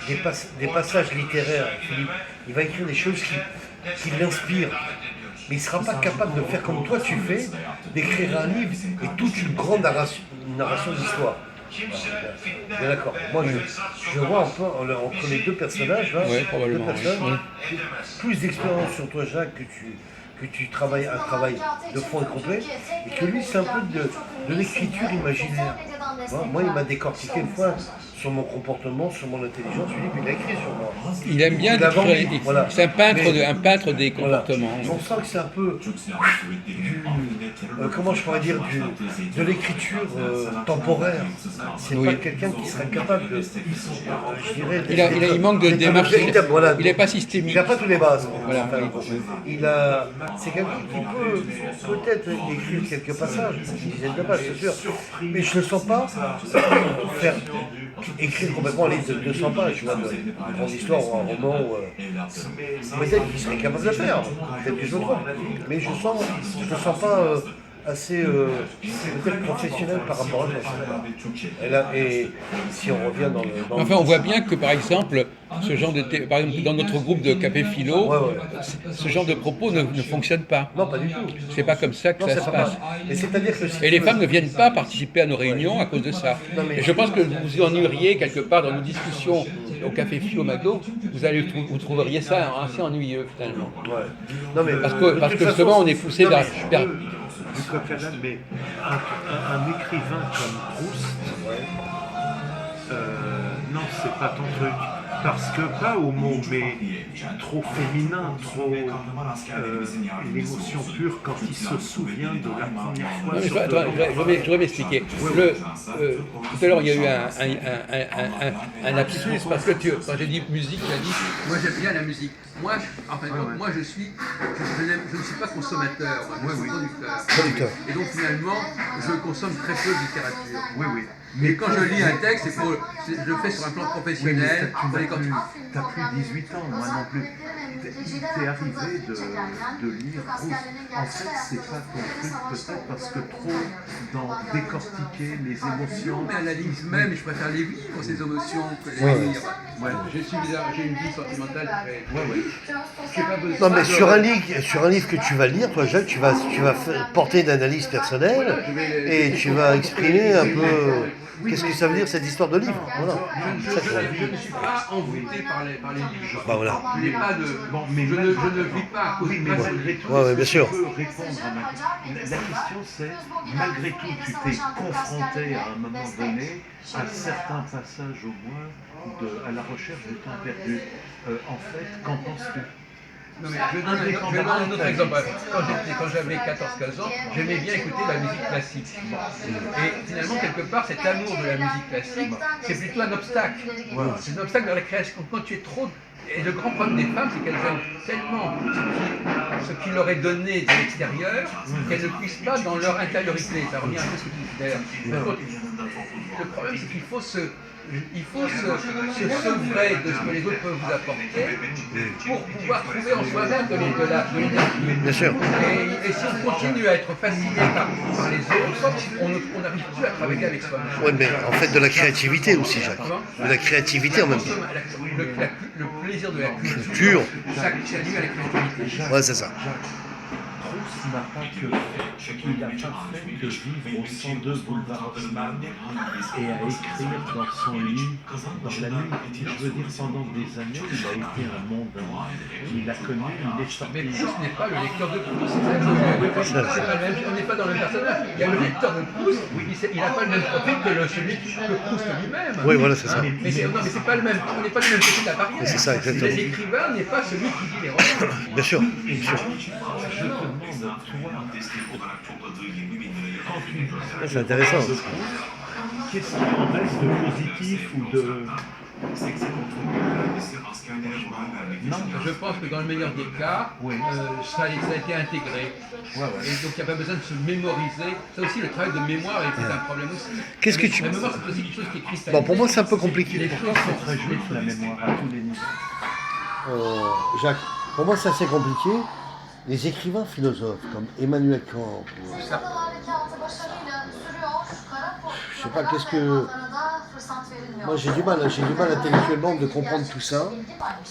des passages littéraires, Philippe. Il va écrire des choses qui l'inspirent. Mais il ne sera pas capable de faire comme toi tu fais, d'écrire un livre et toute une grande narration d'histoire. Bien d'accord. Moi, je vois un peu entre les deux personnages, là, Oui, deux probablement. personnes, Oui. plus d'expérience sur toi, Jacques, que tu travailles un travail de fond et complet, et que lui, c'est un peu de l'écriture imaginaire. Moi, il m'a décortiqué une fois sur mon comportement, sur mon intelligence. Philippe, il a écrit sur moi. Il aime bien Il a vendu, décrire. voilà. C'est Mais un peintre des voilà. comportements. On sent que c'est un peu comment je pourrais dire, de l'écriture temporaire. C'est Oui. pas quelqu'un qui serait capable de, je dirais, Il manque de démarche. voilà, Il n'est pas il systémique. n'a pas toutes les bases. Voilà. C'est quelqu'un qui peut peut-être écrire quelques passages, une dizaine de pages, c'est sûr. Mais je ne le sens pas faire écrire complètement un livre de 200 pages, tu vois, une grande histoire ou un roman. Peut-être qu'il serait capable de le faire, peut-être que je me trompe. Mais je ne sens pas assez peut-être professionnel par rapport à ça. Et si on revient dans Enfin, on voit bien que, par exemple, par exemple, dans notre groupe de Café Philo, Ouais, ouais. ce genre de propos ne fonctionne pas. Non, pas du tout. C'est pas comme ça que Non, ça c'est se pas passe. Et c'est-à-dire que si Et tu les veux- femmes ne viennent pas participer à nos réunions à cause de ça. Non, mais- Et je pense que vous vous ennuyeriez quelque part dans nos discussions au Café Philo McDo, vous trouveriez ça assez ennuyeux finalement. Ouais. Non, mais Parce de que toute justement, façon, on est poussé non, vers. mais- Du coq à l'âne, mais un écrivain comme Proust, non, c'est pas ton truc. Parce que, pas au mot, mais trop féminin, trop l'émotion pure quand il se souvient de la première fois. Non, mais sur de attends, je vais m'expliquer. Tout à l'heure, il y a eu un lapsus parce que quand j'ai dit musique, tu as dit moi j'aime bien la musique. Moi, moi je ne suis pas consommateur, moi je suis producteur. Et donc finalement, je consomme très peu de littérature. Oui, oui. Mais quand je lis un texte, je le fais sur un plan professionnel. T'as plus 18 ans, moi non plus. T'es arrivé de lire Proust. En fait, c'est pas ton truc, peut-être parce que trop dans décortiquer les émotions. Mais à la limite même, je préfère les vivre, ces émotions, que les lire. Ouais. J'ai une vie sentimentale très. Ouais, ouais. J'ai pas besoin Non, mais de- sur un livre que tu vas lire, toi, Jacques, tu vas porter une analyse personnelle et tu vas exprimer un peu qu'est-ce que ça veut dire cette histoire de livre. Voilà. Ça, Je ne suis pas envoûté par les livres. Bah voilà. Je n'ai pas de. Bon, mais je ne vis pas à cause Oui, mais malgré tout, Ouais, bien sûr. tu peux répondre à ma question. La question c'est, malgré tout, tu t'es confronté à un moment donné à certains passages au moins à la recherche du temps perdu. En fait, qu'en penses-tu? Non, mais je donne un autre exemple. Quand j'avais 14-15 ans, j'aimais bien écouter la musique classique. Et finalement, quelque part, cet amour de la musique classique, c'est plutôt un obstacle. C'est un obstacle dans la création. Quand tu es trop. Et le grand problème des femmes, c'est qu'elles aiment tellement ce qui leur est donné de l'extérieur qu'elles ne puissent pas dans leur intériorité. Ça revient un peu à ce que tu dis d'ailleurs. Le problème, c'est qu'il faut se sevrer de ce que les autres peuvent vous apporter pour pouvoir trouver en soi-même de l'énergie. Bien sûr. Et si on continue à être fasciné par les autres, on n'arrive plus à travailler avec soi-même. Oui, mais en fait de la créativité aussi, Jacques. De la créativité en même temps. Le plaisir de la Culture. ça nuit à la créativité. Ouais, c'est ça. Proust n'a pas que il n'a pas fait que vivre au 102 boulevard Haussmann et à écrire dans son lit dans la nuit. Je veux dire, pendant des années, il a été un mondain. Il a connu, il est sorti. Mais Proust n'est pas le lecteur de Proust, c'est ça que je veux dire. C'est pas le même, on n'est pas dans le même personnage. Il y a le lecteur de Proust, il n'a pas le même profil que Proust lui-même. Oui, voilà, c'est ça. Mais c'est pas le même, on n'est pas le même côté de la barrière. C'est ça, exactement. L'écrivain n'est pas celui qui dit les romans. Bien sûr, bien sûr. Je te demande, toi, quand tu C'est intéressant. qu'est-ce qu'il en reste de positif ou de... Non, je pense que dans le meilleur des cas, ça a été intégré. Et donc il n'y a pas besoin de se mémoriser. Ça aussi, le travail de mémoire est un problème aussi. Qu'est-ce que tu- La mémoire, c'est aussi quelque chose qui est cristallisé. Bon, pour moi, c'est un peu compliqué. Les choses sont Très juste la mémoire à tous les niveaux. Jacques, pour moi, c'est assez compliqué. Les écrivains philosophes comme Emmanuel Kant, ou je sais pas, qu'est-ce que Moi j'ai du mal intellectuellement de comprendre tout ça.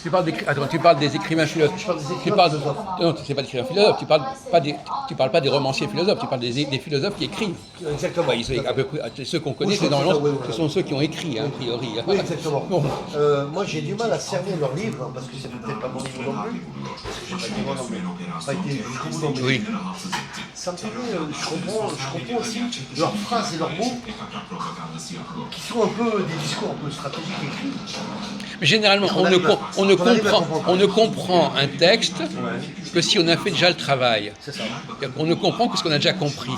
Tu parles tu parles des écrivains philosophes. Je parle des Tu écrivains parles, philosophes. non, c'est pas des écrivains philosophes. Tu parles pas des romanciers philosophes. Tu parles des philosophes qui écrivent. Exactement. Bah, à peu près, ceux qu'on connaît, c'est normalement, ce sont ceux qui ont écrit, hein, a priori. Oui, exactement. Bon. Moi, j'ai du mal à cerner leurs livres, parce que c'est peut-être pas mon niveau non plus. Parce que j'ai pas été pas été jusqu'au bout dans mes Oui. études. Ça me paraît, je comprends aussi leurs phrases et leurs mots, qui sont un peu des discours un peu stratégiques écrits. Mais généralement, On arrive à comprendre. on ne comprend un texte que si on a fait déjà le travail. C'est ça. On ne comprend que ce qu'on a déjà compris.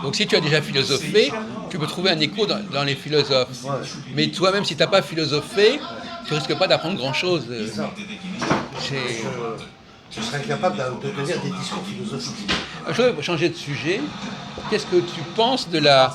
Donc si tu as déjà philosophé, tu peux trouver un écho dans les philosophes. Ouais. Mais toi-même, si tu n'as pas philosophé, tu risques pas d'apprendre grand-chose. C'est ça. Je serais incapable de tenir des discours philosophiques. Je veux changer de sujet. Qu'est-ce que tu penses de la